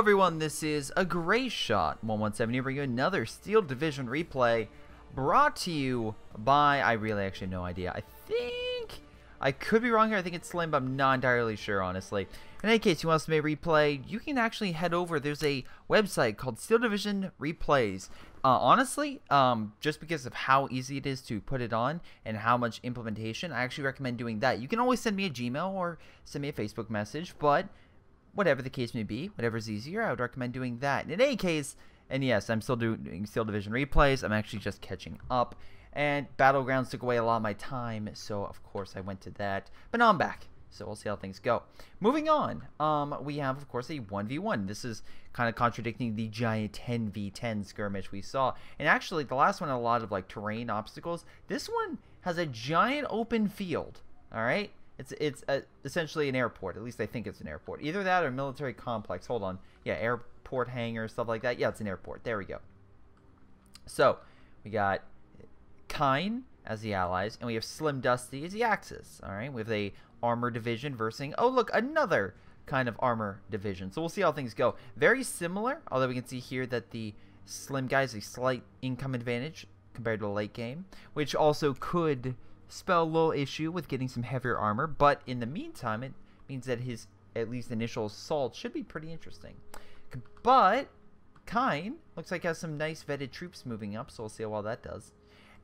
everyone, this is a Greyshot 117 here, bringing you another Steel Division replay brought to you by, I really actually have no idea. I think, I could be wrong here, I think it's Slim, but I'm not entirely sure, honestly. In any case, you want us to make a replay, you can actually head over, there's a website called Steel Division Replays. Honestly, just because of how easy it is to put it on and how much implementation, I actually recommend doing that. You can always send me a Gmail or send me a Facebook message, but whatever the case may be, whatever's easier, I would recommend doing that. In any case, and yes, I'm still doing Steel Division replays. I'm actually just catching up. And Battlegrounds took away a lot of my time, so of course I went to that. But now I'm back, so we'll see how things go. Moving on, we have, of course, a 1v1. This is kind of contradicting the giant 10v10 skirmish we saw. And actually, the last one had a lot of, like, terrain obstacles. This one has a giant open field, all right? It's essentially an airport. At least I think it's an airport. Either that or military complex. Hold on. Yeah, airport hangar, stuff like that. Yeah, it's an airport. There we go. So, we got Kine as the allies, and we have Slim Dusty as the Axis. Alright, we have a armor division versus, oh look, another kind of armor division. So we'll see how things go. Very similar, although we can see here that the Slim guy has a slight income advantage compared to the late game, which also could spell a little issue with getting some heavier armor, but in the meantime, it means that his at least initial assault should be pretty interesting. But Kine looks like has some nice vetted troops moving up, so we'll see how well that does.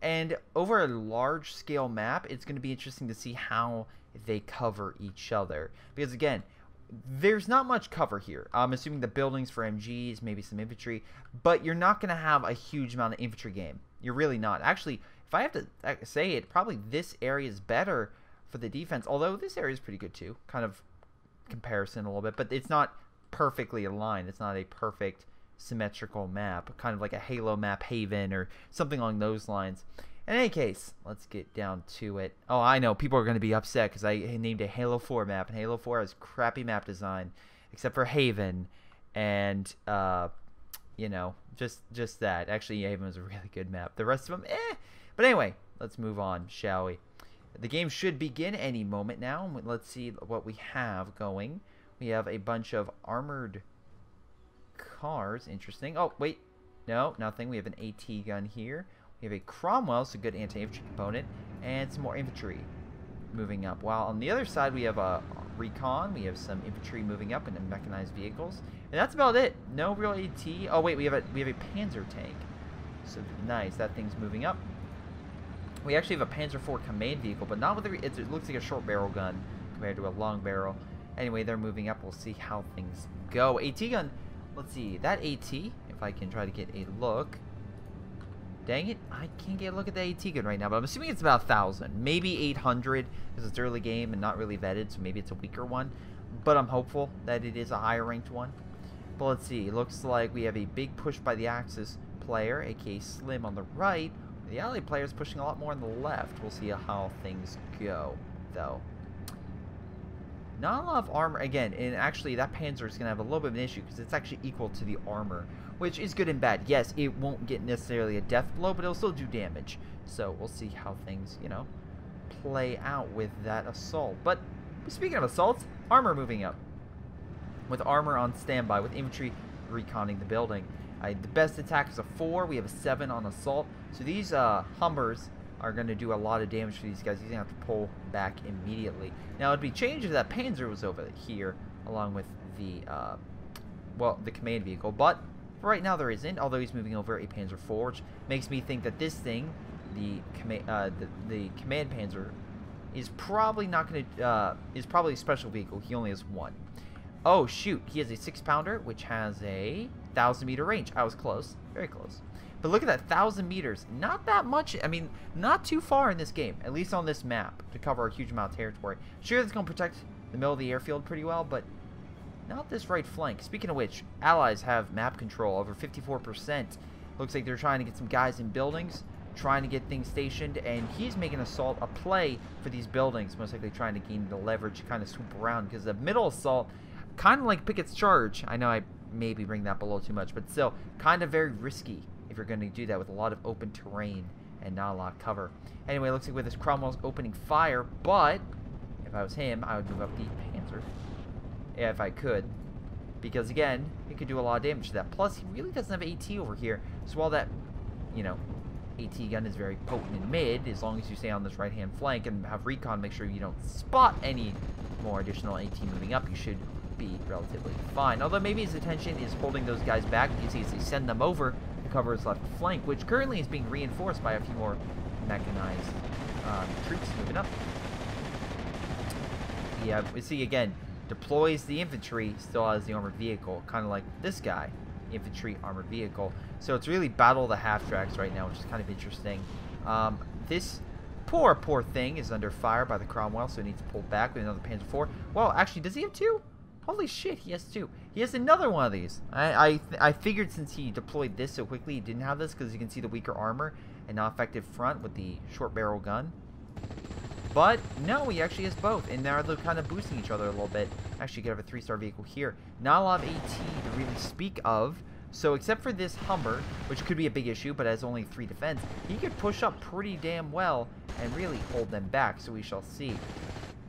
And over a large scale map, it's going to be interesting to see how they cover each other, because again, there's not much cover here. I'm assuming the buildings for MGs, maybe some infantry, but you're not going to have a huge amount of infantry game. You're really not. Actually, if I have to say it, probably this area is better for the defense, although this area is pretty good too. Kind of comparison a little bit, but it's not perfectly aligned. It's not a perfect symmetrical map, kind of like a Halo map Haven or something along those lines. In any case, let's get down to it. Oh, I know, people are going to be upset because I named a Halo 4 map, and Halo 4 has crappy map design, except for Haven, and, you know, just that. Actually, Haven was a really good map. The rest of them, eh. But anyway, let's move on, shall we? The game should begin any moment now. Let's see what we have going. We have a bunch of armored cars. Interesting. Oh, wait. No, nothing. We have an AT gun here. We have a Cromwell, so good anti-infantry component, and some more infantry moving up. While on the other side, we have a recon. We have some infantry moving up and mechanized vehicles, and that's about it. No real AT. Oh wait, we have a Panzer tank. So nice. That thing's moving up. We actually have a Panzer IV command vehicle, but not with it looks like a short barrel gun compared to a long barrel. Anyway, they're moving up. We'll see how things go. AT gun. Let's see that AT. If I can try to get a look. Dang it, I can't get a look at the AT gun right now, but I'm assuming it's about 1,000, maybe 800, because it's early game and not really vetted, so maybe it's a weaker one. But I'm hopeful that it is a higher ranked one. But let's see, it looks like we have a big push by the Axis player, aka Slim, on the right. The ally player is pushing a lot more on the left. We'll see how things go, though. Not a lot of armor, again, and actually that Panzer is going to have a little bit of an issue because it's actually equal to the armor, which is good and bad. Yes, it won't get necessarily a death blow, but it'll still do damage. So we'll see how things, you know, play out with that assault. But speaking of assaults, armor moving up. With armor on standby, with infantry reconning the building. The best attack is a 4. We have a 7 on assault. So these Hummers are going to do a lot of damage for these guys. He's going to have to pull back immediately. Now, it'd be changed if that Panzer was over here, along with the, well, the command vehicle. But for right now, there isn't, although he's moving over a Panzer IV, which makes me think that this thing, the command Panzer, is probably not going to, is probably a special vehicle. He only has 1. Oh, shoot. He has a 6-pounder, which has a 1,000-meter range. I was close. Very close. But look at that, 1,000 meters. Not that much. I mean, not too far in this game, at least on this map, to cover a huge amount of territory. Sure, it's going to protect the middle of the airfield pretty well, but not this right flank. Speaking of which, allies have map control over 54%. Looks like they're trying to get some guys in buildings, trying to get things stationed, and he's making assault a play for these buildings, most likely trying to gain the leverage to kind of swoop around, because the middle assault, kind of like Pickett's charge. I know I maybe bring that below too much, but still, kind of very risky if you're going to do that with a lot of open terrain and not a lot of cover. Anyway, it looks like with this Cromwell's opening fire, but if I was him, I would move up the Panzer. Yeah, if I could. because again, it could do a lot of damage to that. Plus, he really doesn't have AT over here, so while that, you know, AT gun is very potent in mid, as long as you stay on this right-hand flank and have recon, make sure you don't spot any more additional AT moving up, you should be relatively fine. Although maybe his attention is holding those guys back. You see as they send them over to cover his left flank, which currently is being reinforced by a few more mechanized troops moving up. Yeah, we see again, deploys the infantry, still has the armored vehicle, kind of like this guy, infantry armored vehicle. So it's really battle of the half-tracks right now, which is kind of interesting. This poor thing is under fire by the Cromwell, so he needs to pull back with another Panzer IV. Well, actually, does he have two? Holy shit, he has two. He has another one of these. I figured since he deployed this so quickly, he didn't have this, because you can see the weaker armor and not effective front with the short barrel gun. But no, he actually has both, and now they're kind of boosting each other a little bit. Actually, you could have a 3-star vehicle here. Not a lot of AT to really speak of. So except for this Hummer, which could be a big issue, but has only 3 defense, he could push up pretty damn well and really hold them back. So we shall see.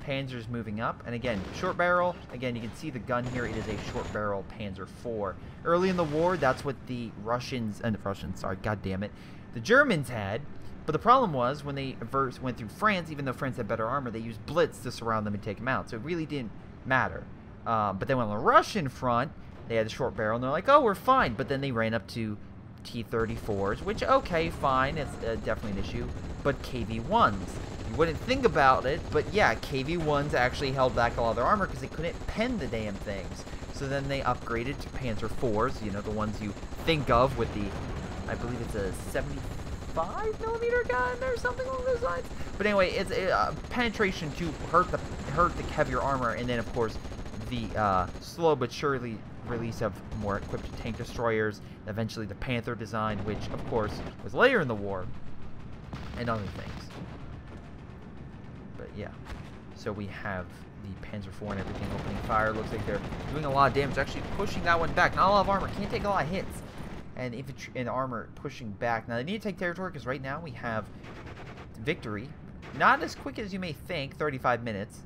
Panzer's moving up, and again, short barrel. Again, you can see the gun here. It is a short barrel Panzer IV. Early in the war, that's what the the Germans had. But the problem was, when they went through France, even though France had better armor, they used Blitz to surround them and take them out. So it really didn't matter. But then on the Russian front, they had the short barrel, and they're like, oh, we're fine. But then they ran up to T-34s, which, okay, fine. It's definitely an issue. But KV-1s. You wouldn't think about it, but yeah, KV-1s actually held back a lot of their armor because they couldn't pen the damn things. So then they upgraded to Panzer IVs, you know, the ones you think of with the, I believe it's a 75mm gun or something along those lines. But anyway, it's penetration to hurt the heavier armor, and then of course the slow but surely release of more equipped tank destroyers. Eventually the Panther design, which of course was later in the war, and other things. But yeah, so we have the Panzer IV and everything opening fire. Looks like they're doing a lot of damage, actually pushing that one back. Not a lot of armor, can't take a lot of hits. And infantry and armor pushing back. Now they need to take territory because right now we have victory. Not as quick as you may think, 35 minutes.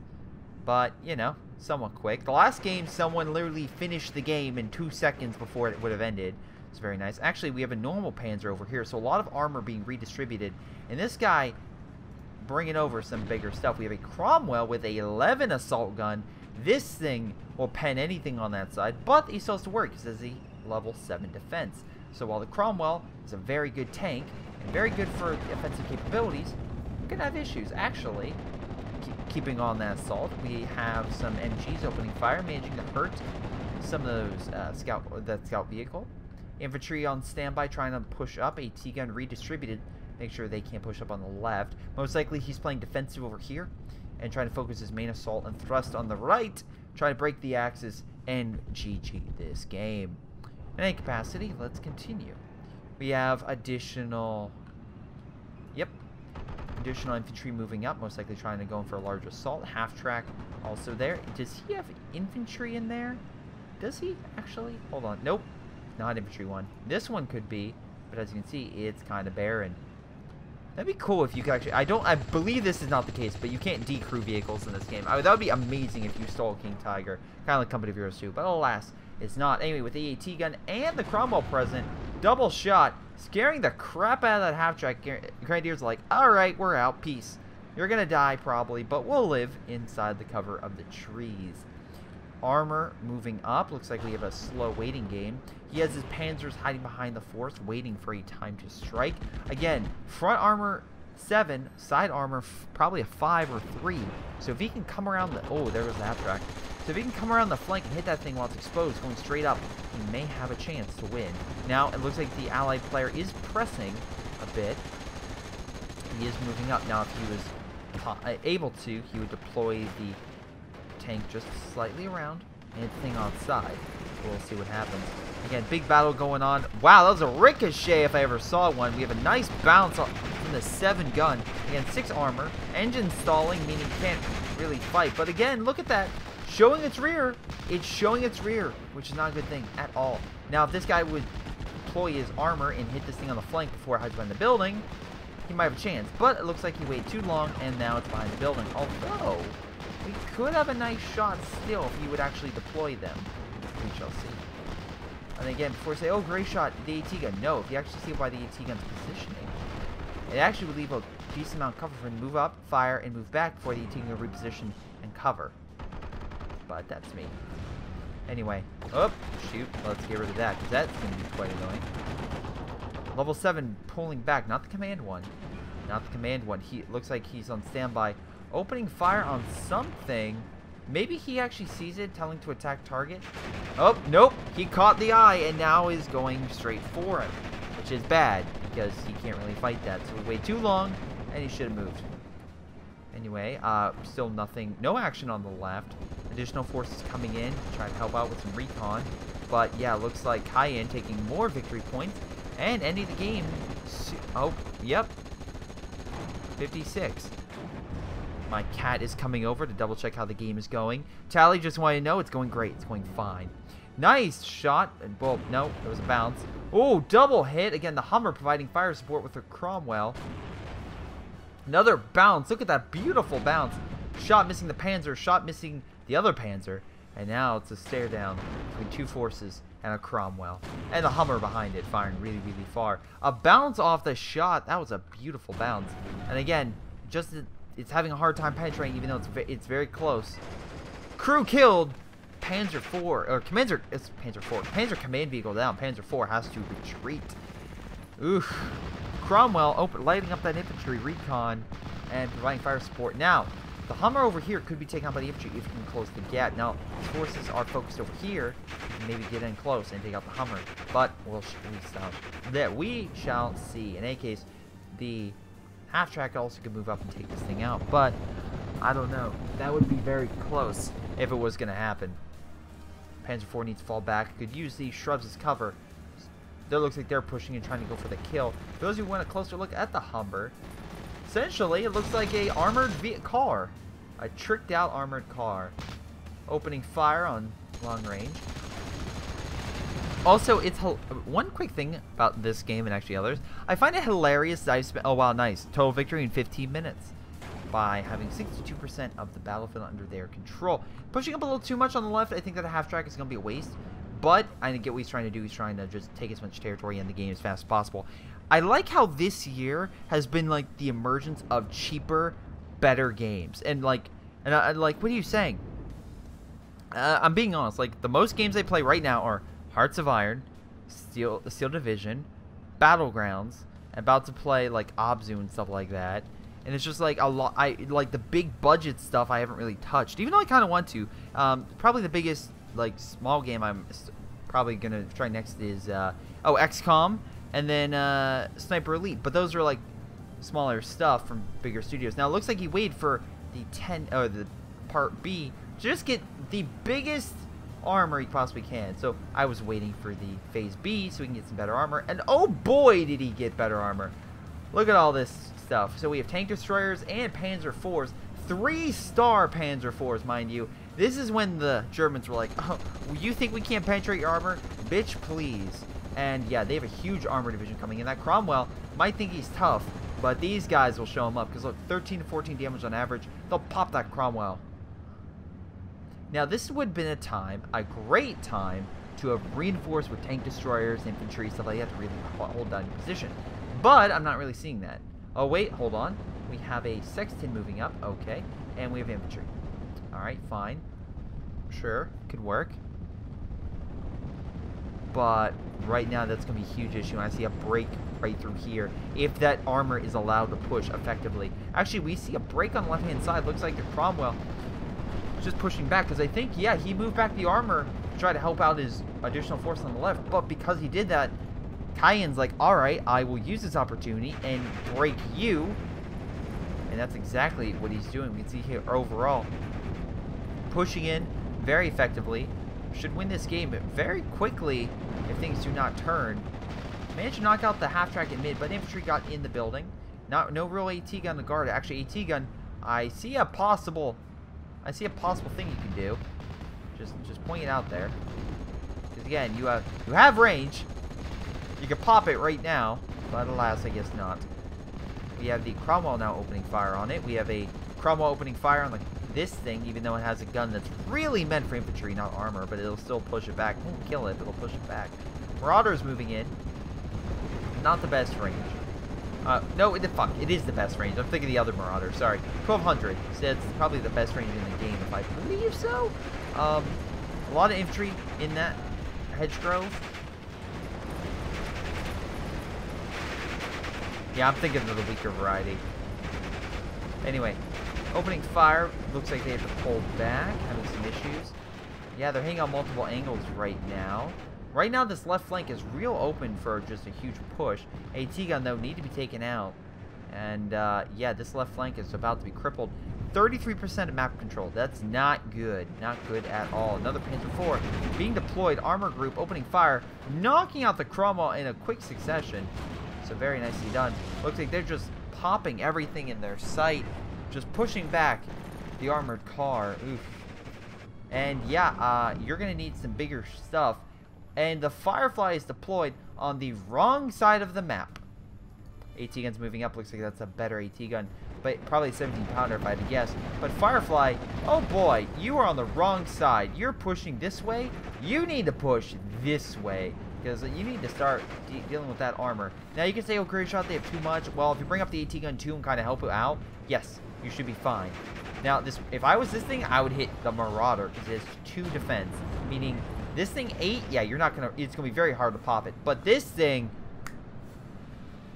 But, you know, somewhat quick. The last game, someone literally finished the game in 2 seconds before it would have ended. It's very nice. Actually, we have a normal Panzer over here, so a lot of armor being redistributed. And this guy bringing over some bigger stuff. We have a Cromwell with a 11 assault gun. This thing will pen anything on that side, but he still has to work because it's a level 7 defense. So while the Cromwell is a very good tank and very good for offensive capabilities, we're going to have issues. Actually, keeping on that assault, we have some MGs opening fire, managing to hurt some of those scout vehicle. Infantry on standby trying to push up. A T-gun redistributed. Make sure they can't push up on the left. Most likely he's playing defensive over here and trying to focus his main assault and thrust on the right. Try to break the axis and GG this game. In any capacity, let's continue. We have additional infantry moving up, most likely trying to go in for a large assault. Half track also there. Does he have infantry in there? Does he actually? Hold on. Nope. Not infantry one. This one could be, but as you can see, it's kind of barren. That'd be cool if you could actually... I believe this is not the case, but you can't decrew vehicles in this game. That would be amazing if you stole King Tiger. Kind of like Company of Heroes 2, but alas, it's not. Anyway, with the AT gun and the Cromwell present, double shot, scaring the crap out of that half-track. Grenadiers are like, alright, we're out, peace. You're gonna die, probably, but we'll live inside the cover of the trees. Armor moving up. Looks like we have a slow waiting game. He has his panzers hiding behind the force, waiting for a time to strike. Again, front armor 7, side armor probably a 5 or 3. So if he can come around the... Oh, there was the half track. So if he can come around the flank and hit that thing while it's exposed, going straight up, he may have a chance to win. Now, it looks like the allied player is pressing a bit. He is moving up. Now, if he was able to, he would deploy the tank just slightly around and the thing on side. We'll see what happens. Again, big battle going on. Wow, that was a ricochet if I ever saw one. We have a nice bounce from the 7 gun. Again, 6 armor. Engine stalling, meaning you can't really fight. But again, look at that. Showing its rear. It's showing its rear, which is not a good thing at all. Now, if this guy would deploy his armor and hit this thing on the flank before it hides behind the building, he might have a chance. But it looks like he waited too long, and now it's behind the building. Although, we could have a nice shot still if he would actually deploy them. we shall see. And again, before we say, oh, Greyshot, the AT gun. No, if you actually see why the AT gun's positioning, it actually would leave a decent amount of cover for him to move up, fire, and move back before the AT gun would reposition and cover. But that's me. Anyway, oh, shoot, let's get rid of that, because that's going to be quite annoying. Level 7 pulling back, not the command one. Not the command one. He looks like he's on standby. Opening fire on something. Maybe he actually sees it, telling to attack target. Oh, nope. He caught the eye and now is going straight for him, which is bad because he can't really fight that. So we wait too long and he should have moved. Anyway, still nothing. No action on the left. Additional forces coming in to try to help out with some recon. But yeah, looks like Cayenne taking more victory points and ending the game. Oh, yep. 56. My cat is coming over to double check how the game is going. Tally, just want to know it's going great. It's going fine. Nice shot. Well, no, it was a bounce. Oh, double hit. Again, the Hummer providing fire support with her Cromwell. Another bounce. Look at that beautiful bounce. Shot missing the Panzer. Shot missing the other Panzer. And now it's a stare down between two forces and a Cromwell. And the Hummer behind it firing really, really far. A bounce off the shot. That was a beautiful bounce. And again, just... it's having a hard time penetrating, even though it's very close. Crew killed. Panzer 4 or Panzer. It's Panzer 4. Panzer command vehicle down. Panzer 4 has to retreat. Oof. Cromwell lighting up that infantry recon and providing fire support. Now, the Hummer over here could be taken out by the infantry if you can close the gap. Now, his forces are focused over here. And maybe get in close and take out the Hummer. But we shall see. In any case, the half-track also could move up and take this thing out, but I don't know. That would be very close if it was going to happen. Panzer 4 needs to fall back. Could use these shrubs as cover. There looks like they're pushing and trying to go for the kill. For those who want a closer look at the Hummer, essentially it looks like a armored car. A tricked out armored car. Opening fire on long range. Also, it's one quick thing about this game and actually others. I find it hilarious that I've spent, oh wow, nice, total victory in 15 minutes by having 62% of the battlefield under their control. Pushing up a little too much on the left, I think that a half track is going to be a waste. But I get what he's trying to do. He's trying to just take as much territory in the game as fast as possible. I like how this year has been like the emergence of cheaper, better games. And like, what are you saying? I'm being honest. Like the most games I play right now are Hearts of Iron, Steel Division, Battlegrounds, about to play like Abzu and stuff like that. And it's just like a lot. I like the big budget stuff I haven't really touched, even though I kind of want to. Probably the biggest like small game I'm probably gonna try next is XCOM, and then Sniper Elite. But those are like smaller stuff from bigger studios. Now it looks like he waited for the Part B to just get the biggest armor he possibly can. So I was waiting for the Phase B so we can get some better armor, and oh boy did he get better armor. Look at all this stuff. So we have tank destroyers and Panzer 4s, 3-star Panzer 4s, mind you. This is when the Germans were like, oh, you think we can't penetrate your armor? Bitch, please. And yeah, they have a huge armor division coming in. That Cromwell might think he's tough, but these guys will show him up, because look, 13 to 14 damage on average. They'll pop that Cromwell. Now, this would have been a great time to have reinforced with tank destroyers, infantry, stuff like that to really hold down your position. But I'm not really seeing that. Oh, wait, hold on. We have a Sexton moving up. Okay. And we have infantry. Alright, fine. Sure, could work. But right now, that's going to be a huge issue. And I see a break right through here if that armor is allowed to push effectively. Actually, we see a break on the left-hand side. Looks like the Cromwell just pushing back, because I think, yeah, he moved back the armor to try to help out his additional force on the left, but because he did that, Cayenne's like, alright, I will use this opportunity and break you, and that's exactly what he's doing. We can see here overall, pushing in very effectively, should win this game very quickly if things do not turn. Managed to knock out the half-track in mid, but infantry got in the building. No real AT gun to guard. Actually, AT gun, I see a possible thing you can do. Just point it out there. Because again, you have range. You can pop it right now, but alas, I guess not. We have the Cromwell now opening fire on it. We have a Cromwell opening fire on the this thing, even though it has a gun that's really meant for infantry, not armor, but it'll still push it back. It won't kill it, but it'll push it back. Marauder's moving in. Not the best range. No, fuck, it is the best range. I'm thinking the other Marauder, sorry. 1200, so it's probably the best range in the game, if I believe so. A lot of infantry in that hedgerow. Yeah, I'm thinking of the weaker variety. Anyway, opening fire. Looks like they have to pull back, having some issues. Yeah, they're hitting on multiple angles right now. Right now, this left flank is real open for just a huge push. AT gun, though, need to be taken out. And, yeah, this left flank is about to be crippled. 33% of map control. That's not good. Not good at all. Another Panzer IV being deployed. Armor group opening fire, knocking out the Cromwell in a quick succession. So very nicely done. Looks like they're just popping everything in their sight. Just pushing back the armored car. Oof. And, yeah, you're going to need some bigger stuff. And the Firefly is deployed on the wrong side of the map. AT gun's moving up. Looks like that's a better AT gun. But probably a 17-pounder if I had to guess. But Firefly, oh boy, you are on the wrong side. You're pushing this way. You need to push this way. Because you need to start dealing with that armor. Now you can say, oh, Greyshot, they have too much. Well, if you bring up the AT gun too and kind of help it out, yes, you should be fine. Now, if I was this thing, I would hit the Marauder because it has 2 defense. Meaning, this thing 8, yeah, you're not gonna. It's gonna be very hard to pop it. But this thing,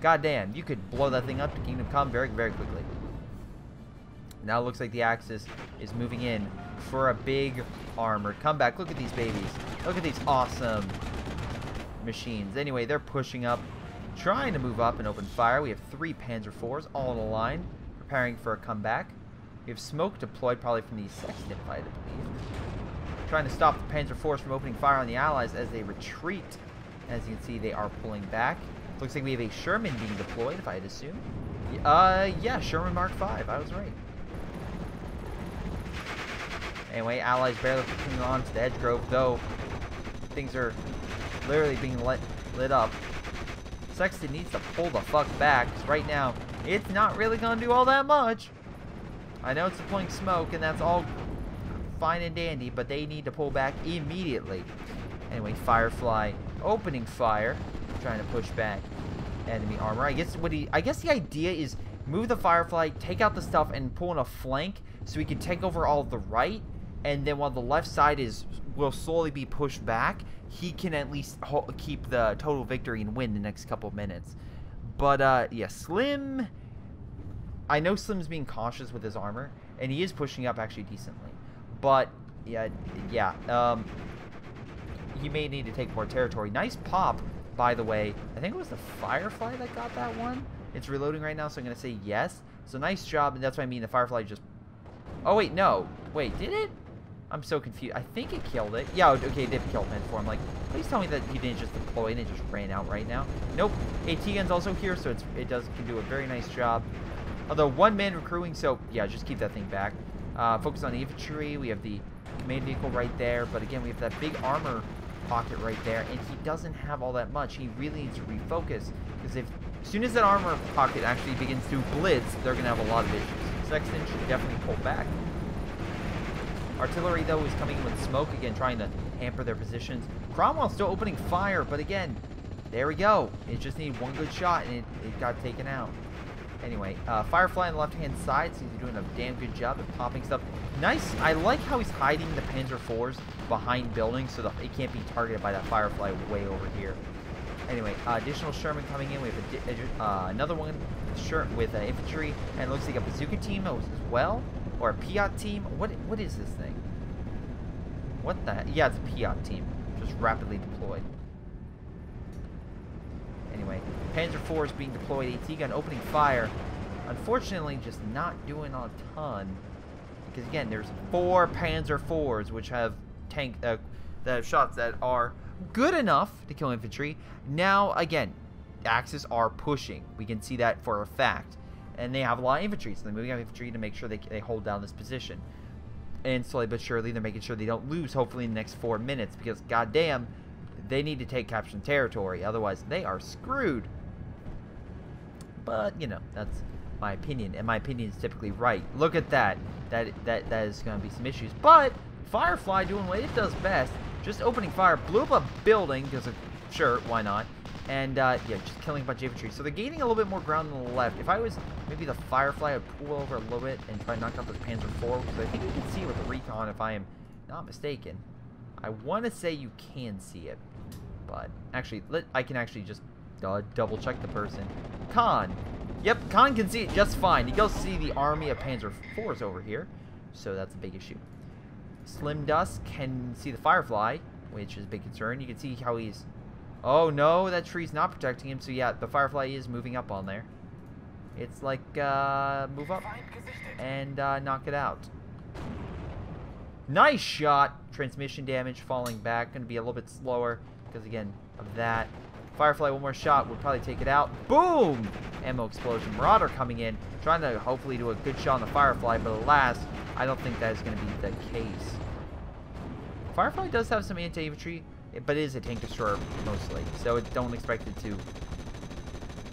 goddamn, you could blow that thing up to Kingdom Come very, very quickly. Now it looks like the Axis is moving in for a big armored comeback. Look at these babies. Look at these awesome machines. Anyway, they're pushing up, trying to move up and open fire. We have 3 Panzer IVs all in a line, preparing for a comeback. We have smoke deployed, probably from the Sexton fight, I believe. Trying to stop the Panzer IVs from opening fire on the Allies as they retreat. As you can see, they are pulling back. Looks like we have a Sherman being deployed, if I had assumed. Yeah, Sherman Mark V. I was right. Anyway, Allies barely continuing on to the Edge Grove, though things are literally being lit up. Sexton needs to pull the fuck back, because right now, it's not really going to do all that much. I know it's deploying smoke, and that's all fine and dandy, but they need to pull back immediately. Anyway, Firefly opening fire, trying to push back enemy armor. I guess the idea is move the Firefly, take out the stuff, and pull in a flank so we can take over all of the right, and then while the left side will slowly be pushed back, he can at least keep the total victory and win the next couple of minutes. But yeah, Slim, I know Slim's being cautious with his armor, and he is pushing up actually decently. But yeah, he may need to take more territory. Nice pop, by the way. I think it was the Firefly that got that one. It's reloading right now, so I'm gonna say yes. So nice job, and that's what I mean. The Firefly just. Oh wait, no. Wait, did it? I'm so confused. I think it killed it. Yeah, okay, it did kill Pen4. I'm like, please tell me that he didn't just deploy and it just ran out right now. Nope. AT gun's also here, so it can do a very nice job. Although 1-man recruiting, so yeah, just keep that thing back. Focus on the infantry. We have the command vehicle right there, but again, we have that big armor pocket right there, and he doesn't have all that much. He really needs to refocus, because as soon as that armor pocket actually begins to blitz, they're going to have a lot of issues. Sexton should definitely pull back. Artillery, though, is coming in with smoke again, trying to hamper their positions. Cromwell's still opening fire, but again, there we go. It just needed one good shot, and it got taken out. Anyway, Firefly on the left-hand side seems to be doing a damn good job of popping stuff. Nice. I like how he's hiding the Panzer IVs behind buildings so that it can't be targeted by that Firefly way over here. Anyway, additional Sherman coming in. We have another one with infantry, and it looks like a bazooka team as well, or a Piat team. What is this thing? What the? Yeah, it's a Piat team, just rapidly deployed. Anyway, Panzer IV is being deployed. AT gun opening fire. Unfortunately, just not doing a ton. Because again, there's 4 Panzer IVs which have shots that are good enough to kill infantry. Now, again, Axis are pushing. We can see that for a fact. And they have a lot of infantry, so they're moving out infantry to make sure they hold down this position. And slowly but surely, they're making sure they don't lose, hopefully, in the next 4 minutes. Because, goddamn, they need to capture some territory. Otherwise, they are screwed. but, you know, that's my opinion, and my opinion is typically right. Look at that. That is going to be some issues. But Firefly doing what it does best, just opening fire, blew up a building, because, sure, why not? And, yeah, just killing a bunch of infantry. So they're gaining a little bit more ground on the left. If I was maybe the Firefly, I would pull over a little bit and try to knock out those Panzer IV, because I think you can see with the recon, if I am not mistaken. I want to say you can see it, but actually, I can actually just double check the person. Khan. Yep, Khan can see it just fine. He goes to see the army of Panzer IVs over here, so that's a big issue. Slim Dust can see the Firefly, which is a big concern. You can see how he's... Oh, no, that tree's not protecting him. So, yeah, the Firefly is moving up on there. It's like, move up and knock it out. Nice shot. Transmission damage falling back. Going to be a little bit slower because, again, of that. Firefly, one more shot. Would probably take it out. Boom! Ammo explosion. Marauder coming in. Trying to hopefully do a good shot on the Firefly. But alas, I don't think that is going to be the case. Firefly does have some anti-infantry, but it is a tank destroyer mostly, so don't expect it to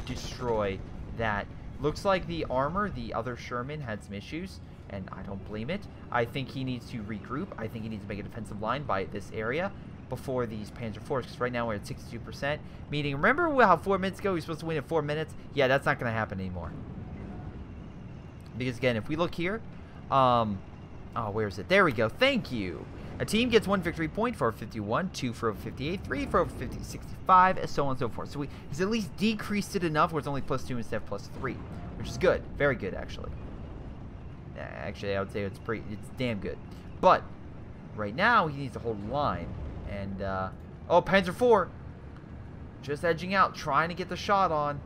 destroy that. Looks like the armor, the other Sherman, had some issues, and I don't blame it. I think he needs to regroup. I think he needs to make a defensive line by this area before these Panzer IVs, because right now we're at 62%. Meaning, remember how 4 minutes ago we were supposed to win in 4 minutes? Yeah, that's not going to happen anymore. Because, again, if we look here, oh, where is it? There we go. Thank you. A team gets 1 victory point for over 51, 2 for over 58, 3 for over 50, 65, and so on and so forth. So he's at least decreased it enough where it's only +2 instead of +3, which is good. Very good, actually. Actually, I would say it's damn good. But right now, he needs to hold the line. And, oh, Panzer IV. Just edging out, trying to get the shot on.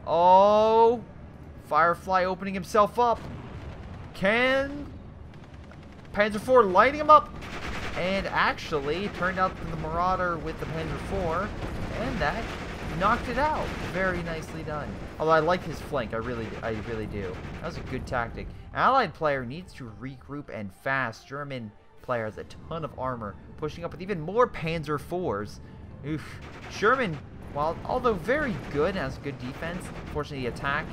Oh, Firefly opening himself up. Can Panzer IV lighting him up, and actually it turned out that the Marauder with the Panzer IV, and that knocked it out. Very nicely done. Although I like his flank, I really do. That was a good tactic. Allied player needs to regroup and fast. German player has a ton of armor, pushing up with even more Panzer IVs. Oof. Sherman, although very good, has good defense. Fortunately, the attack.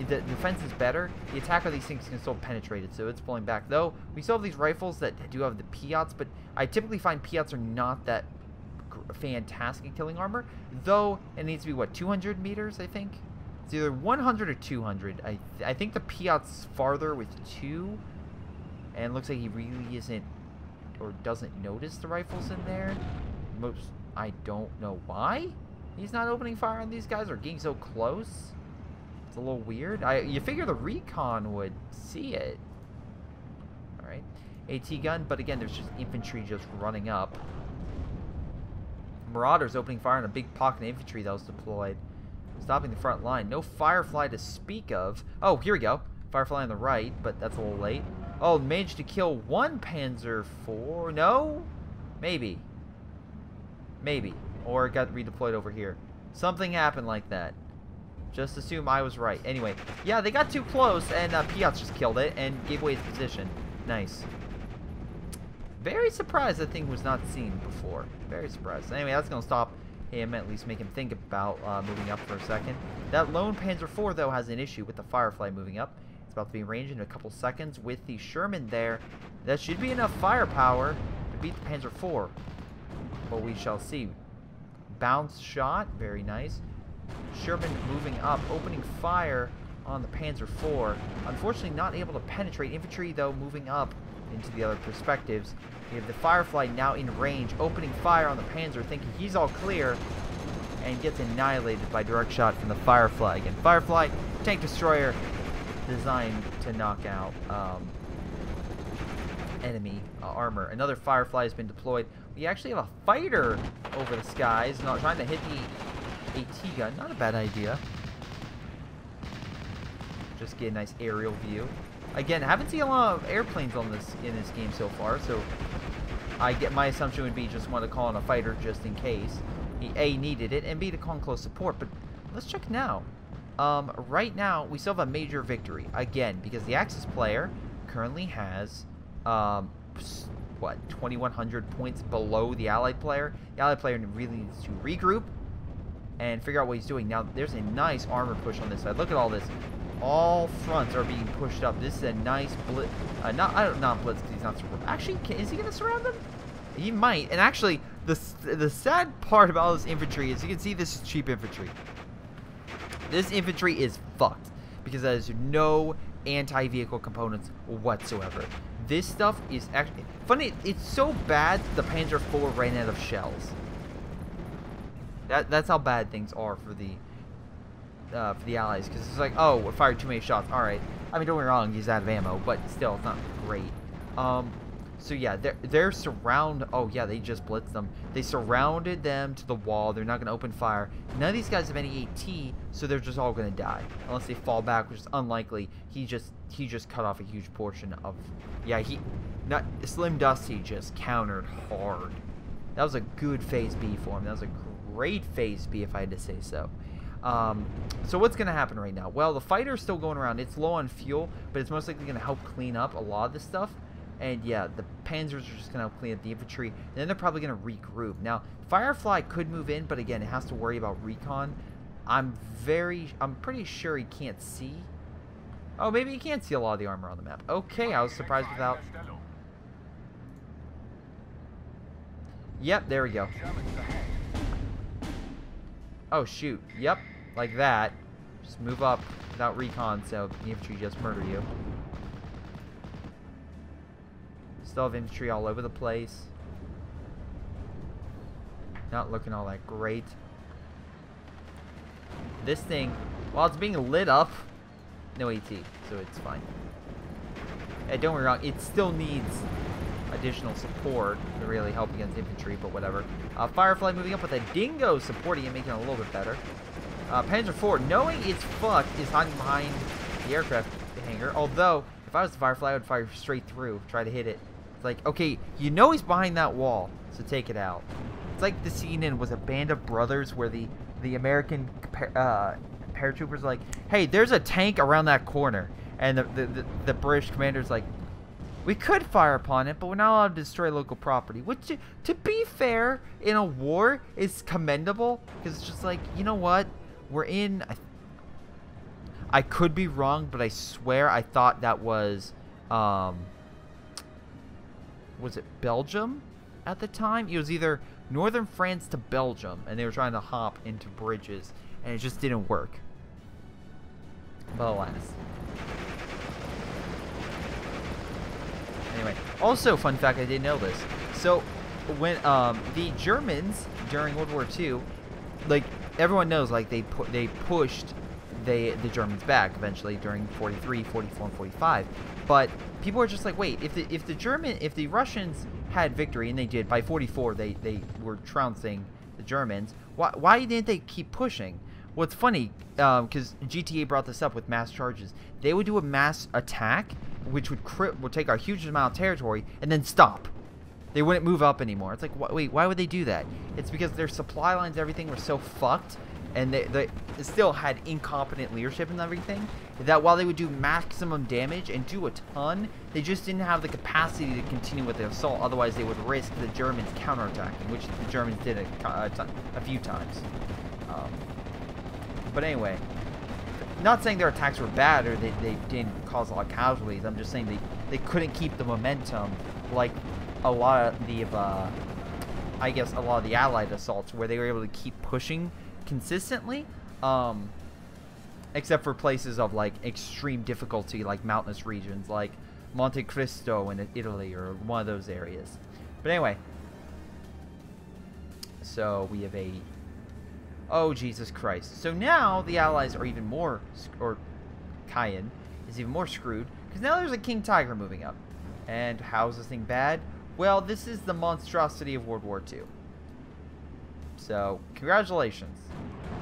The defense is better. The attack of these things can still penetrate it, so it's pulling back. Though, we still have these rifles that do have the Piats, but I typically find Piats are not that fantastic at killing armor. Though, it needs to be, what, 200 meters, I think? It's either 100 or 200. I think the Piat's farther with 2, and it looks like he really isn't, or doesn't notice the rifles in there. I don't know why he's not opening fire on these guys or getting so close. It's a little weird. You figure the recon would see it. Alright. AT gun, but again, there's just infantry just running up. Marauders opening fire on a big pocket of infantry that was deployed. Stopping the front line. No Firefly to speak of. Oh, here we go. Firefly on the right, but that's a little late. Oh, managed to kill 1 Panzer IV. No? Maybe. Maybe. Or it got redeployed over here. Something happened like that. Just assume I was right. Anyway, yeah, they got too close, and Piats just killed it and gave away its position. Nice. Very surprised that thing was not seen before. Very surprised. Anyway, that's going to stop him, at least make him think about moving up for a second. That lone Panzer IV, though, has an issue with the Firefly moving up. It's about to be in range in a couple seconds with the Sherman there. That should be enough firepower to beat the Panzer IV. But we shall see. Bounce shot. Very nice. Sherman moving up, opening fire on the Panzer IV. Unfortunately, not able to penetrate. Infantry, though, moving up into the other perspectives. We have the Firefly now in range, opening fire on the Panzer, thinking he's all clear, and gets annihilated by direct shot from the Firefly. Again, Firefly, tank destroyer, designed to knock out enemy armor. Another Firefly has been deployed. We actually have a fighter over the skies, not trying to hit the AT gun. Not a bad idea. Just get a nice aerial view. Again, haven't seen a lot of airplanes on in this game so far, so my assumption would be just want to call in a fighter just in case. He A, needed it, and B, to call in close support. But let's check now. Right now, we still have a major victory. Again, because the Axis player currently has, what, 2,100 points below the Allied player. The Allied player really needs to regroup and figure out what he's doing. Now, there's a nice armor push on this side. Look at all this. All fronts are being pushed up. This is a nice blitz. Not blitz because he's not. Actually, is he going to surround them? He might. And actually, the sad part about all this infantry is you can see this is cheap infantry. This infantry is fucked because there's no anti-vehicle components whatsoever. This stuff is actually funny. It's so bad the Panzer IV ran out of shells. That's how bad things are for the Allies, because it's like, oh, we fired too many shots. All right. I mean, don't get me wrong, he's out of ammo, but still, it's not great. So yeah, they're surround. Oh yeah, they just blitzed them. They surrounded them to the wall. They're not going to open fire. None of these guys have any AT, so they're just all going to die unless they fall back, which is unlikely. He just cut off a huge portion of. Yeah, Slim Dusty just countered hard. That was a good phase B for him. That was a great phase B, if I had to say so. So what's going to happen right now? Well, the fighter's still going around. It's low on fuel, but it's most likely going to help clean up a lot of this stuff. And yeah, the panzers are just going to help clean up the infantry. And then they're probably going to regroup. Now, Firefly could move in, but again, it has to worry about recon. I'm pretty sure he can't see. Oh, maybe he can't see a lot of the armor on the map. Okay, I was surprised without. Yep, there we go. Oh, shoot. Yep, like that. Just move up without recon, so the infantry just murder you. Still have infantry all over the place. Not looking all that great. This thing, while it's being lit up, no AT, so it's fine. Hey, don't get me wrong, it still needs additional support to really help against infantry, but whatever. Firefly moving up with a Dingo supporting it, making it a little bit better. Panzer IV, knowing it's fucked, is hiding behind the aircraft hangar. Although, if I was the Firefly, I would fire straight through, try to hit it. It's like, okay, you know he's behind that wall, so take it out. It's like the scene in Was a Band of Brothers where the American paratroopers like, hey, there's a tank around that corner, and the British commander's like, we could fire upon it, but we're not allowed to destroy local property. Which, to be fair, in a war is commendable, because it's just like, you know what, we're in. I could be wrong, but I swear I thought that was it Belgium at the time? It was either northern France to Belgium, and they were trying to hop into bridges, and it just didn't work. But alas. Anyway, also, fun fact, I didn't know this. So, when the Germans, during World War II, like, everyone knows, like, they pushed the Germans back eventually during 43, 44, and 45. But people are just like, wait, if the Russians had victory, and they did, by 44 they were trouncing the Germans, why didn't they keep pushing? Well, it's funny, because GTA brought this up with mass charges. They would do a mass attack, which would take a huge amount of territory, and then stop. They wouldn't move up anymore. It's like, wait, why would they do that? It's because their supply lines, everything were so fucked, and they still had incompetent leadership and everything, that while they would do maximum damage and do a ton, they just didn't have the capacity to continue with the assault. Otherwise, they would risk the Germans counterattacking, which the Germans did a few times. But anyway, not saying their attacks were bad or they didn't cause a lot of casualties. I'm just saying they couldn't keep the momentum like a lot of the, I guess, a lot of the Allied assaults, where they were able to keep pushing consistently, except for places of like extreme difficulty, like mountainous regions like Monte Cristo in Italy, or one of those areas. But anyway, so we have a, oh Jesus Christ, so now the Allies are even more, or Cayenne is even more screwed, because now there's a King Tiger moving up. And how's this thing bad? Well, this is the monstrosity of World War II. So, congratulations.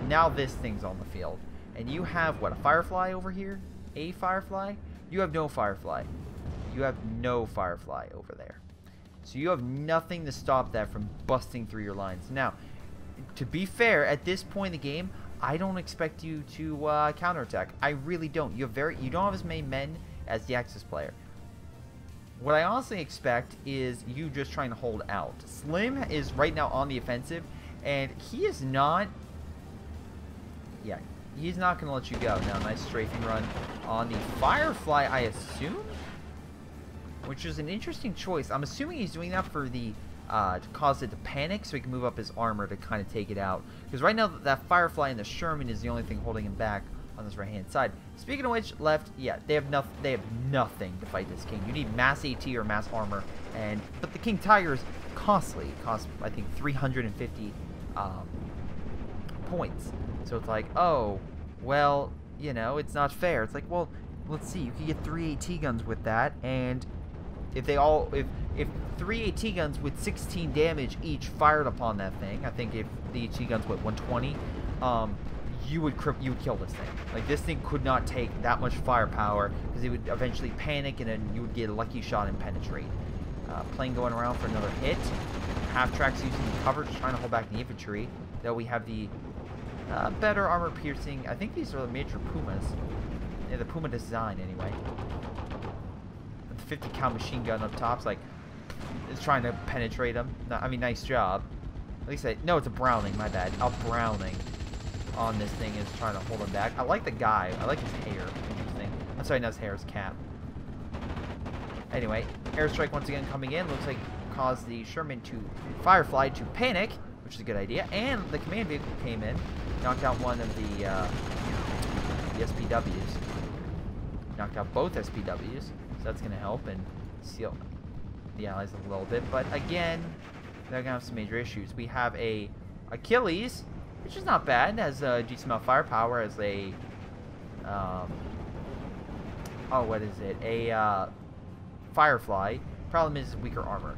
Now this thing's on the field. And you have, what, a Firefly over here? A Firefly? You have no Firefly. You have no Firefly over there. So you have nothing to stop that from busting through your lines. Now, to be fair, at this point in the game, I don't expect you to counterattack. I really don't. You don't have as many men as the Axis player. What I honestly expect is you just trying to hold out. Slim is right now on the offensive, and he is not yeah, he's not going to let you go. Now, nice strafing run on the Firefly, I assume? Which is an interesting choice. I'm assuming he's doing that for the to cause it to panic so he can move up his armor to kind of take it out. Because right now, that Firefly and the Sherman is the only thing holding him back on this right-hand side. Speaking of which, left, yeah, they have nothing to fight this King. You need mass AT or mass armor, but the King Tiger is costly. It costs, I think, 350 points. So it's like, oh, well, you know, it's not fair. It's like, well, let's see, you can get 3 AT guns with that, and if 3 AT guns with 16 damage each fired upon that thing, I think if the AT guns with 120, you would kill this thing. Like, this thing could not take that much firepower because it would eventually panic, and then you would get a lucky shot and penetrate. Plane going around for another hit. Half tracks using the cover, just trying to hold back the infantry. Though we have the better armor piercing. I think these are the major Pumas. Yeah, the Puma design anyway. The 50 cal machine gun up top's like, it's trying to penetrate them. No, I mean, nice job. At least no, it's a Browning, my bad. A Browning on this thing is trying to hold him back. I like the guy. I like his hair. Interesting. I'm sorry, not his hair, his cap. Anyway, airstrike once again coming in. Looks like caused the Sherman to Firefly to panic, which is a good idea. And the command vehicle came in, knocked out one of the SPWs. Knocked out both SPWs, so that's going to help and seal the Allies a little bit. But again, they're going to have some major issues. We have a Achilles, which is not bad, has a decent amount of firepower as a, oh, what is it? A Firefly. Problem is weaker armor.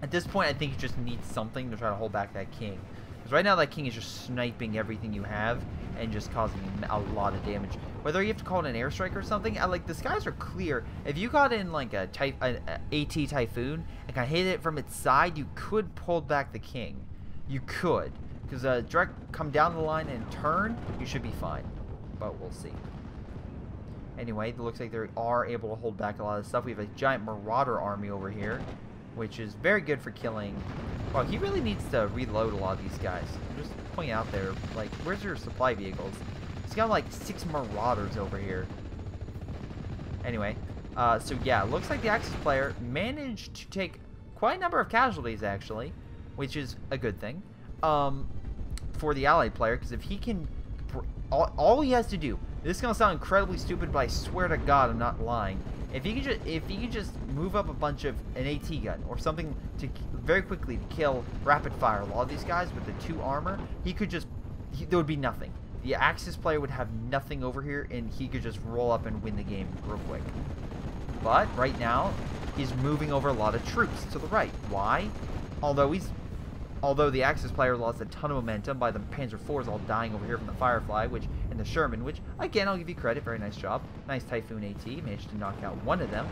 At this point, I think you just need something to try to hold back that King. Because right now, that King is just sniping everything you have and just causing a lot of damage. Whether you have to call it an airstrike or something, like, the skies are clear. If you got in, like, an AT Typhoon and kind of hit it from its side, you could pull back the King. You could. Because direct come down the line and turn, you should be fine. But we'll see. Anyway, it looks like they are able to hold back a lot of stuff. We have a giant Marauder army over here, which is very good for killing. Well, he really needs to reload a lot of these guys. I'm just pointing out there, like, where's your supply vehicles? He's got like 6 Marauders over here. Anyway, so yeah, it looks like the Axis player managed to take quite a number of casualties, actually, which is a good thing for the Allied player, because if he can, all he has to do, this is gonna sound incredibly stupid, but I swear to God, I'm not lying. If he could just move up a bunch of an AT gun or something to very quickly to kill rapid fire a lot of these guys with the 2 armor, there would be nothing. The Axis player would have nothing over here, and he could just roll up and win the game real quick. But right now, he's moving over a lot of troops to the right. Why? Although the Axis player lost a ton of momentum by the Panzer IVs all dying over here from the Firefly, and the Sherman, which, again, I'll give you credit, very nice job. Nice Typhoon AT, managed to knock out one of them.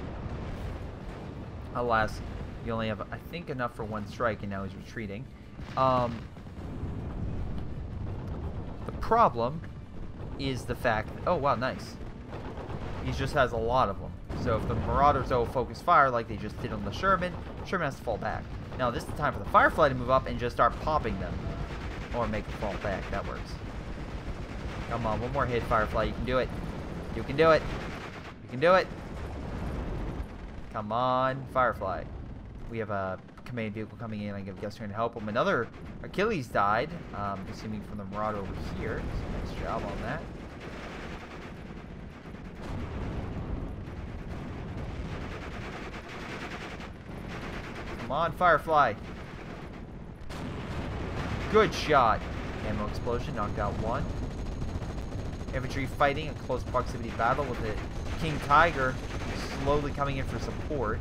Alas, you only have, I think, enough for 1 strike, and now he's retreating. The problem is the fact that, oh, wow, nice. He just has a lot of them. So if the Marauders focus fire like they just did on the Sherman has to fall back. Now, this is the time for the Firefly to move up and just start popping them. Or make them fall back. That works. Come on, one more hit, Firefly. You can do it. You can do it. You can do it. Come on, Firefly. We have a command vehicle coming in. I guess trying to help him. Another Achilles died. Assuming from the Marauder over here. So nice job on that. Come on, Firefly. Good shot. Ammo explosion, knocked out 1. Infantry fighting a close proximity battle with the King Tiger slowly coming in for support.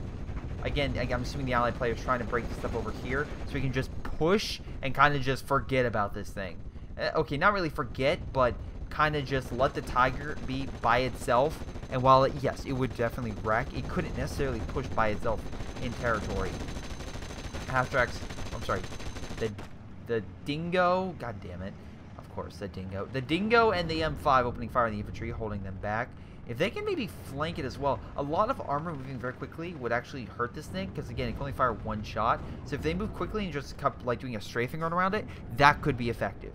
Again, I'm assuming the Allied player is trying to break this stuff over here so we can just push and kind of just forget about this thing. Okay, not really forget, but kind of just let the Tiger be by itself. And while yes, it would definitely wreck, it couldn't necessarily push by itself in territory. Half-tracks, I'm sorry, the Dingo, god damn it, of course, the Dingo and the M5 opening fire on the infantry, holding them back. If they can maybe flank it as well, a lot of armor moving very quickly would actually hurt this thing, because again, it can only fire 1 shot, so if they move quickly and just like doing a strafing run around it, that could be effective.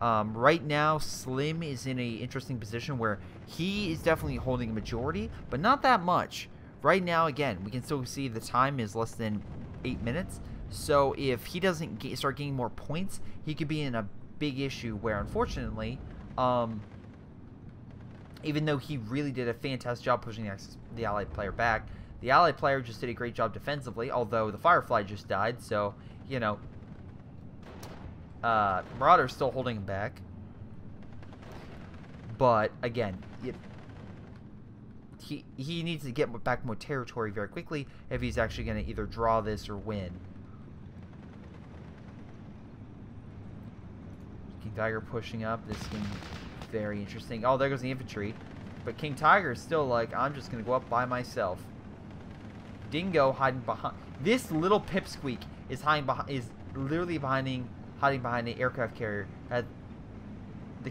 Right now, Slim is in a interesting position where he is definitely holding a majority, but not that much. Right now, again, we can still see the time is less than 8 minutes. So if he doesn't start getting more points, he could be in a big issue where, unfortunately, even though he really did a fantastic job pushing the allied player back, the allied player just did a great job defensively, although the Firefly just died, so, you know, Marauder's still holding him back. But, again, he needs to get back more territory very quickly if he's actually going to either draw this or win. King Tiger pushing up. This is going to be very interesting. Oh, there goes the infantry. But King Tiger is still like, I'm just going to go up by myself. Dingo hiding behind. This little pipsqueak is literally hiding behind the aircraft carrier. The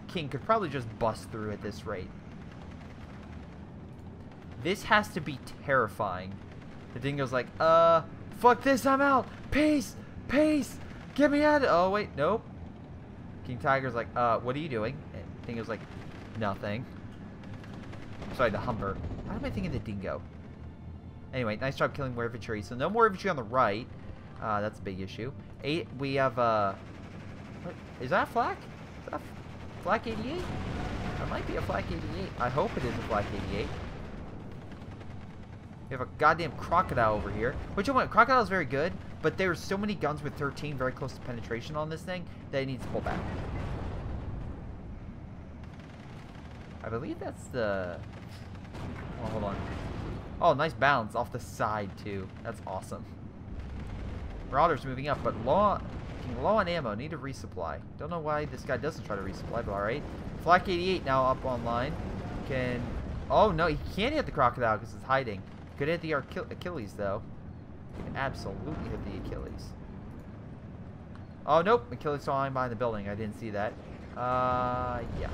king could probably just bust through at this rate. This has to be terrifying. The Dingo's like, fuck this, I'm out. Peace, peace, get me out of. Oh wait, nope. King Tiger's like, what are you doing? And Dingo's like, nothing. Sorry, the Humber. Why am I thinking the Dingo? Anyway, nice job killing more infantry. So no more infantry on the right. That's a big issue. We have, what? Is that a flak? Is that a flak 88? That might be a flak 88. I hope it is a flak 88. We have a goddamn crocodile over here. Which one? Crocodile is very good, but there's so many guns with 13 very close to penetration on this thing that it needs to pull back. I believe that's the... Oh, hold on. Oh, nice bounce off the side, too. That's awesome. Marauder's moving up, but low on ammo. Need to resupply. Don't know why this guy doesn't try to resupply, but alright. Flak 88 now up online. Can... Oh, no, he can't hit the crocodile because it's hiding. Could hit the Achilles, though. He can absolutely hit the Achilles. Oh, nope. Achilles falling behind the building. I didn't see that. Yeah.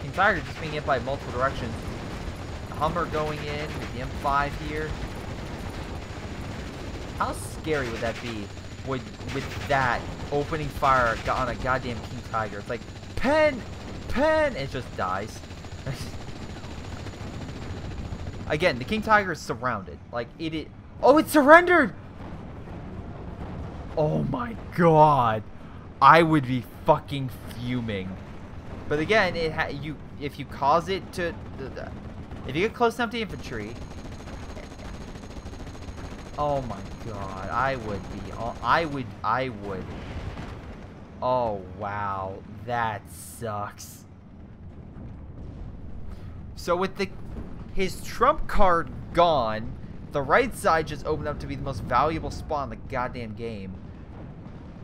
King Tiger just being hit by multiple directions. Hummer going in with the M5 here. How scary would that be with that opening fire on a goddamn King Tiger? It's like, pen! And it just dies. Again, the King Tiger is surrounded. Like, oh, it surrendered! Oh my god. I would be fucking fuming. But again, if you cause it to... If you get close enough to infantry... Oh my god, I would. Oh wow, that sucks. So with his trump card gone, the right side just opened up to be the most valuable spot in the goddamn game.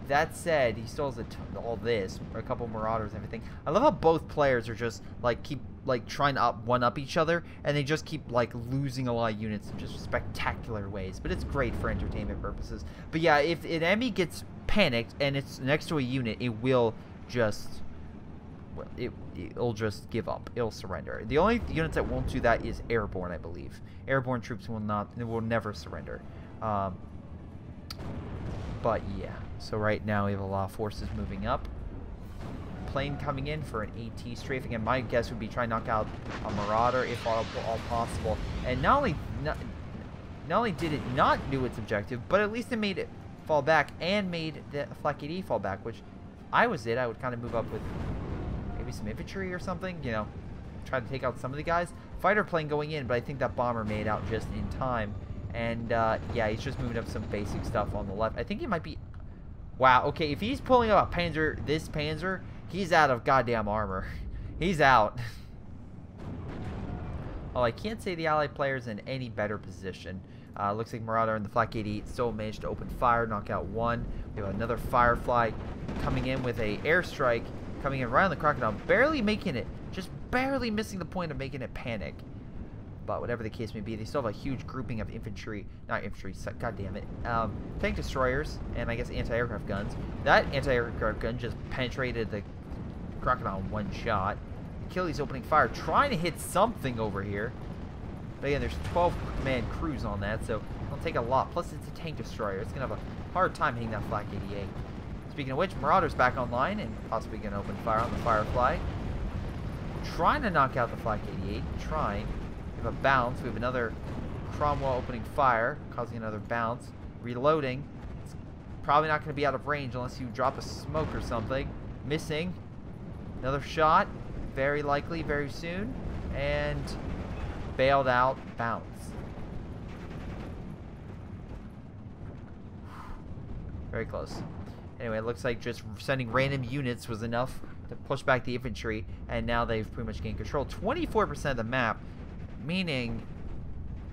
That said, he still has all this, or a couple marauders and everything. I love how both players are just like keep trying to one-up each other, and they just keep like losing a lot of units in just spectacular ways. But it's great for entertainment purposes. But yeah, if an enemy gets panicked and it's next to a unit, it will just it'll just give up. It'll surrender. The only units that won't do that is airborne, I believe. Airborne troops will never surrender. But yeah. So right now we have a lot of forces moving up. Plane coming in for an AT strafing, and my guess would be try to knock out a Marauder if all possible. And not only did it not do its objective, but at least it made it fall back and made the Flak 80 fall back, which I would kind of move up with maybe some infantry or something, you know, try to take out some of the guys. Fighter plane going in, but I think that bomber made out just in time. And yeah, he's just moving up some basic stuff on the left. I think he might be... Wow, okay, if he's pulling up a this Panzer, he's out of goddamn armor. He's out. Well, I can't say the Allied player's in any better position. Looks like Marauder and the Flak 88 still managed to open fire, knock out one. We have another Firefly coming in with a airstrike, coming in right on the Crocodile, barely making it, just barely missing the point of making it panic. But whatever the case may be, they still have a huge grouping of infantry, not infantry, god damn it, tank destroyers, and I guess anti-aircraft guns. That anti-aircraft gun just penetrated the Crocodile in one shot. Achilles opening fire, trying to hit something over here. But again, there's 12-man crews on that, so it'll take a lot. Plus, it's a tank destroyer. It's going to have a hard time hitting that Flak 88. Speaking of which, Marauder's back online and possibly going to open fire on the Firefly. Trying to knock out the Flak 88. Trying. We have a bounce. We have another Cromwell opening fire, causing another bounce. Reloading. It's probably not going to be out of range unless you drop a smoke or something. Missing. Another shot. Very likely, very soon. And bailed out. Bounce. Very close. Anyway, it looks like just sending random units was enough to push back the infantry, and now they've pretty much gained control. 24% of the map, meaning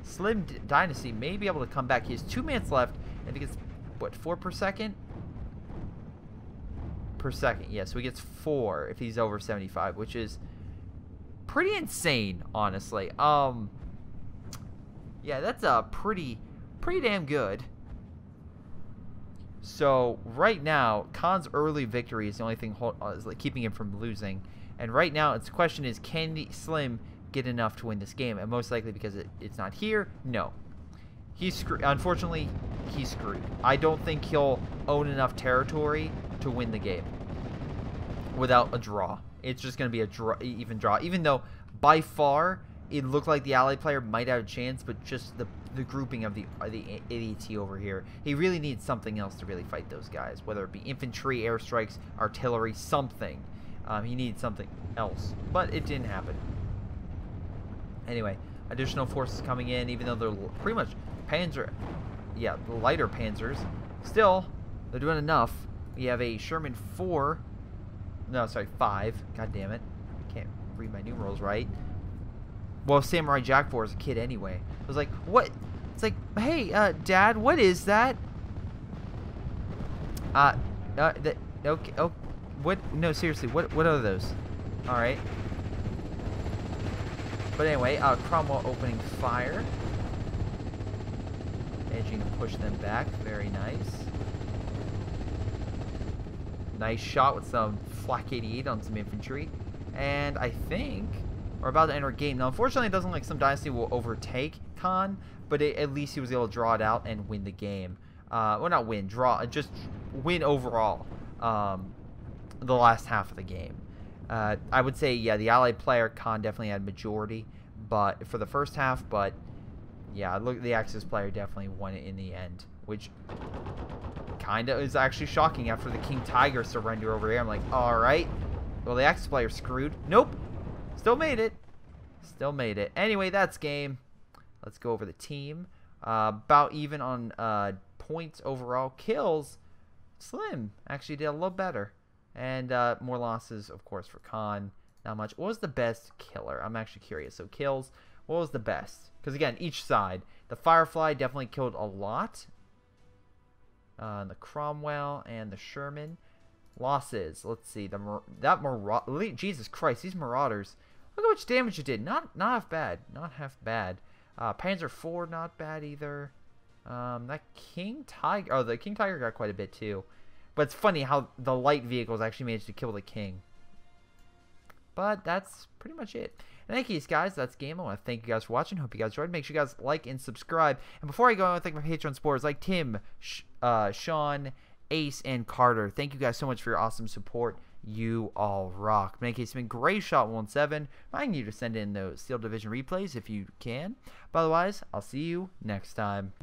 Slim Dynasty may be able to come back. He has 2 minutes left. I think it's, what, 4 per second? Per second, yeah, so he gets 4 if he's over 75, which is pretty insane, honestly. Yeah, that's pretty damn good. So right now, Khan's early victory is the only thing is like keeping him from losing. And right now, the question is, can Slim get enough to win this game? And most likely, because it's not here, no. He's screwed. Unfortunately, he's screwed. I don't think he'll own enough territory to win the game without a draw. It's just going to be a even draw. Even though, by far, it looked like the ally player might have a chance, but just the grouping of the ADT over here, he really needs something else to really fight those guys, whether it be infantry, airstrikes, artillery, something. He needs something else, but it didn't happen. Anyway, additional forces coming in, even though they're pretty much panzer, yeah, the lighter panzers. Still, they're doing enough. We have a Sherman 4, no, sorry, 5. God damn it, can't read my numerals right. Well, Samurai Jack 4 is a kid anyway. I was like, what? It's like, hey, Dad, what is that? Okay, oh, what? No, seriously, what are those? All right. But anyway, Cromwell opening fire. Managing to push them back. Very nice. Nice shot with some Flak 88 on some infantry. And I think we're about to enter a game. Now, unfortunately, it doesn't look like some dynasty will overtake Khan, but at least he was able to draw it out and win the game. Well, not win, draw, just win overall the last half of the game. I would say, yeah, the allied player, Khan, definitely had majority but for the first half, but yeah, look, the Axis player definitely won it in the end, which kind of is actually shocking after the King Tiger surrender over here. I'm like, all right, well, the Axis player screwed. Nope. Still made it. Still made it. Anyway, that's game. Let's go over the team. About even on points overall. Kills, Slim actually did a little better. And more losses, of course, for Khan. Not much. What was the best killer? I'm actually curious. So kills, what was the best? Because again, each side. The Firefly definitely killed a lot. The Cromwell and the Sherman. Losses. Let's see. Jesus Christ, these Marauders. Look how much damage it did. Not half bad. Not half bad. Panzer IV, not bad either. That King Tiger. Oh, the King Tiger got quite a bit too. But it's funny how the light vehicles actually managed to kill the King. But that's pretty much it. And thank you guys. That's game. I want to thank you guys for watching. Hope you guys enjoyed. Make sure you guys like and subscribe. And before I go, I want to thank my Patreon supporters like Tim, Sean, Ace, and Carter. Thank you guys so much for your awesome support. You all rock. In any case, it's been Greyshot17, reminding you to send in those Steel Division replays if you can. But otherwise, I'll see you next time.